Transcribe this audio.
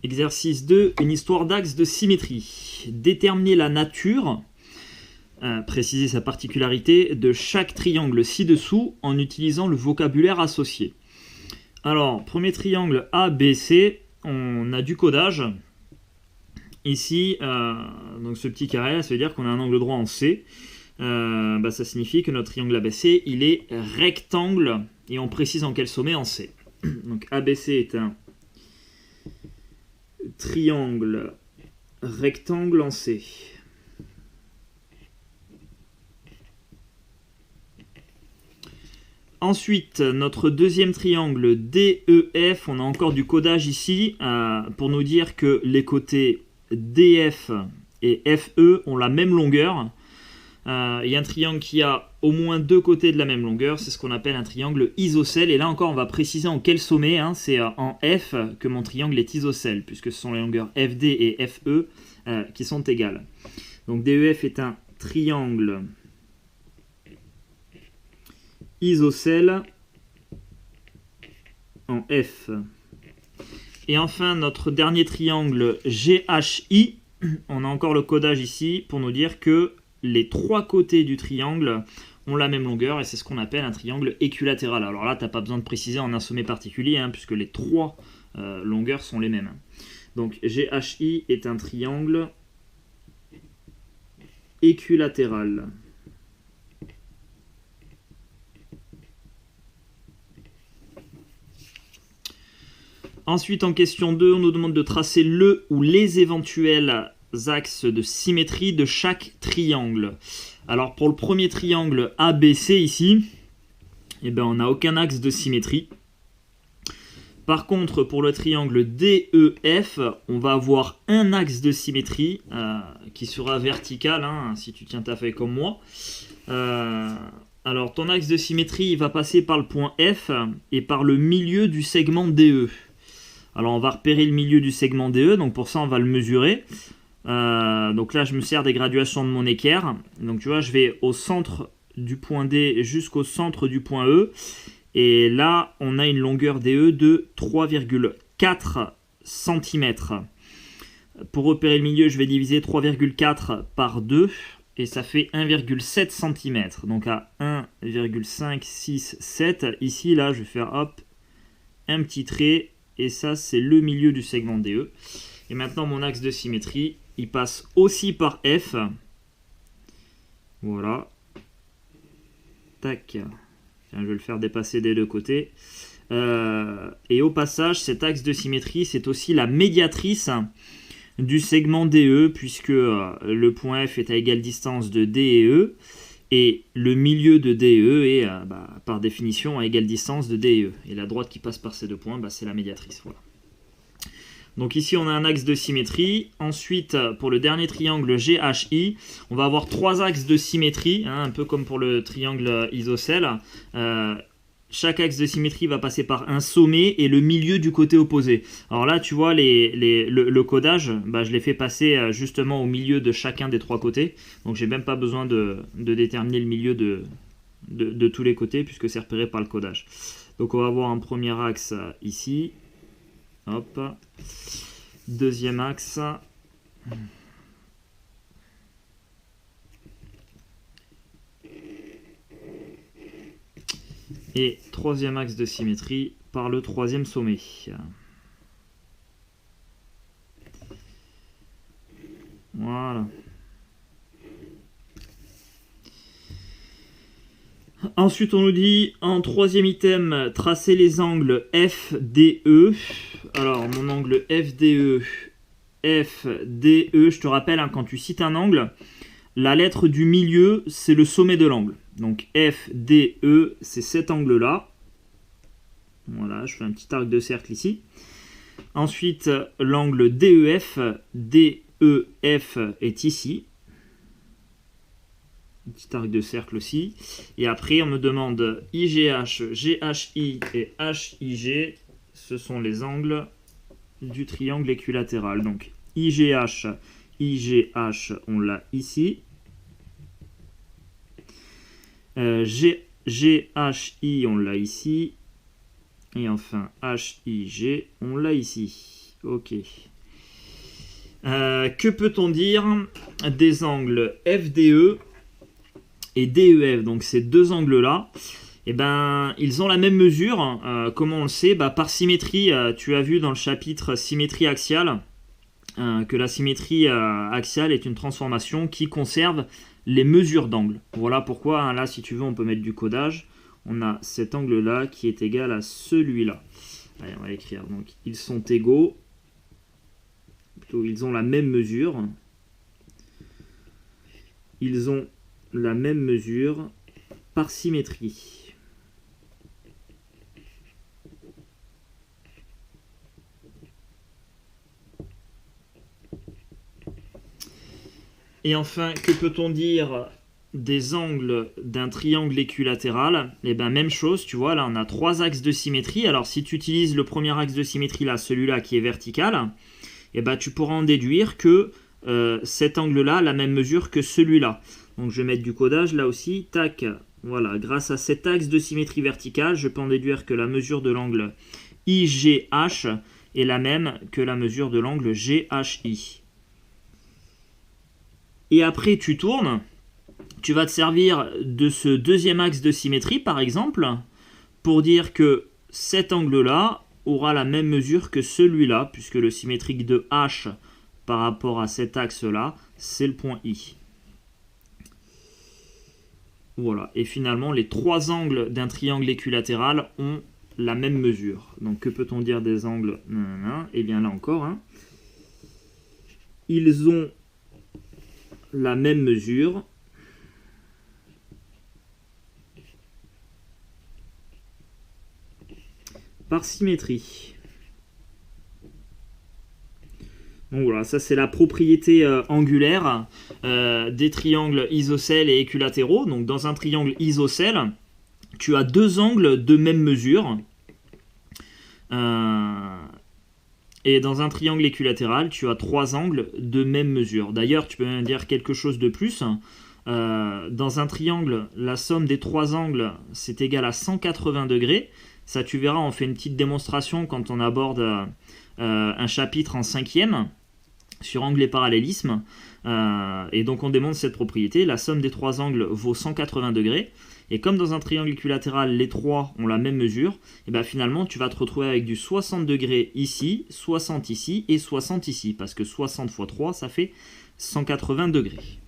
Exercice 2, une histoire d'axe de symétrie. Déterminer la nature, préciser sa particularité, de chaque triangle ci-dessous en utilisant le vocabulaire associé. Alors, premier triangle ABC, on a du codage. Ici, donc ce petit carré, ça veut dire qu'on a un angle droit en C. Ça signifie que notre triangle ABC, il est rectangle, et on précise en quel sommet en C. Donc ABC est un triangle rectangle en C. Ensuite, notre deuxième triangle DEF, on a encore du codage ici pour nous dire que les côtés DF et FE ont la même longueur. Il y a un triangle qui a au moins deux côtés de la même longueur, c'est ce qu'on appelle un triangle isocèle. Et là encore, on va préciser en quel sommet, c'est en F que mon triangle est isocèle, puisque ce sont les longueurs FD et FE qui sont égales. Donc DEF est un triangle isocèle en F. Et enfin, notre dernier triangle GHI, on a encore le codage ici pour nous dire que les trois côtés du triangle ont la même longueur et c'est ce qu'on appelle un triangle équilatéral. Alors là, tu n'as pas besoin de préciser en un sommet particulier, puisque les trois longueurs sont les mêmes. Donc GHI est un triangle équilatéral. Ensuite, en question 2, on nous demande de tracer le ou les éventuels axes de symétrie de chaque triangle. Alors, pour le premier triangle ABC ici, on n'a aucun axe de symétrie. Par contre, pour le triangle DEF, on va avoir un axe de symétrie qui sera vertical, si tu tiens ta feuille comme moi. Alors, ton axe de symétrie, il va passer par le point F et par le milieu du segment DE. Alors on va repérer le milieu du segment DE, donc pour ça on va le mesurer. Donc là je me sers des graduations de mon équerre. Donc tu vois, je vais au centre du point D jusqu'au centre du point E. Et là on a une longueur DE de 3,4 cm. Pour repérer le milieu, je vais diviser 3,4 par 2. Et ça fait 1,7 cm. Donc à 1,567. Ici, là, je vais faire hop, un petit trait. Et ça, c'est le milieu du segment DE. Et maintenant, mon axe de symétrie, il passe aussi par F. Voilà. Tac. Tiens, je vais le faire dépasser des deux côtés. Et au passage, cet axe de symétrie, c'est aussi la médiatrice du segment DE, puisque le point F est à égale distance de D et E. Et le milieu de DE est, par définition, à égale distance de D et E. Et la droite qui passe par ces deux points, c'est la médiatrice. Voilà. Donc ici, on a un axe de symétrie. Ensuite, pour le dernier triangle GHI, on va avoir trois axes de symétrie, un peu comme pour le triangle isocèle. Chaque axe de symétrie va passer par un sommet et le milieu du côté opposé. Alors là, tu vois, le codage, je l'ai fait passer justement au milieu de chacun des trois côtés. Donc, j'ai même pas besoin de déterminer le milieu de tous les côtés, puisque c'est repéré par le codage. Donc, on va avoir un premier axe ici. Hop. Deuxième axe. Et troisième axe de symétrie par le troisième sommet. Voilà. Ensuite, on nous dit, en troisième item, tracer les angles FDE. Alors, mon angle FDE, je te rappelle, quand tu cites un angle, la lettre du milieu, c'est le sommet de l'angle. Donc FDE, c'est cet angle-là. Voilà, je fais un petit arc de cercle ici. Ensuite, l'angle DEF, est ici. Un petit arc de cercle aussi. Et après, on me demande IGH, GHI et HIG. Ce sont les angles du triangle équilatéral. Donc IGH, on l'a ici. GHI, on l'a ici. Et enfin, HIG, on l'a ici. Ok. Que peut-on dire des angles FDE et DEF? Donc ces deux angles-là, eh ben, ils ont la même mesure. Comment on le sait? Par symétrie, tu as vu dans le chapitre symétrie axiale que la symétrie axiale est une transformation qui conserve les mesures d'angle. Voilà pourquoi, hein, là, si tu veux, on peut mettre du codage. On a cet angle-là qui est égal à celui-là. Allez, on va écrire. Donc, ils sont égaux. Plutôt, ils ont la même mesure. Ils ont la même mesure par symétrie. Et enfin, que peut-on dire des angles d'un triangle équilatéral? Eh bien, même chose, tu vois, là on a trois axes de symétrie. Alors si tu utilises le premier axe de symétrie, là, celui-là qui est vertical, eh ben, tu pourras en déduire que cet angle-là a la même mesure que celui-là. Donc je vais mettre du codage là aussi, tac, voilà, grâce à cet axe de symétrie verticale, je peux en déduire que la mesure de l'angle IGH est la même que la mesure de l'angle GHI. Et après, tu tournes, tu vas te servir de ce deuxième axe de symétrie, par exemple, pour dire que cet angle-là aura la même mesure que celui-là, puisque le symétrique de H par rapport à cet axe-là, c'est le point I. Voilà, et finalement, les trois angles d'un triangle équilatéral ont la même mesure. Donc, que peut-on dire des angles? Eh bien, là encore, hein, ils ont la même mesure par symétrie. Donc voilà, ça c'est la propriété angulaire des triangles isocèles et équilatéraux. Donc dans un triangle isocèle, tu as deux angles de même mesure. Et dans un triangle équilatéral, tu as trois angles de même mesure. D'ailleurs, tu peux même dire quelque chose de plus. Dans un triangle, la somme des trois angles, c'est égal à 180 degrés. Ça, tu verras, on fait une petite démonstration quand on aborde un chapitre en 5e sur angle et parallélisme. Et donc, on démontre cette propriété. La somme des trois angles vaut 180 degrés. Et comme dans un triangle équilatéral, les trois ont la même mesure, et bien finalement, tu vas te retrouver avec du 60 degrés ici, 60 ici et 60 ici. Parce que 60 fois 3, ça fait 180 degrés.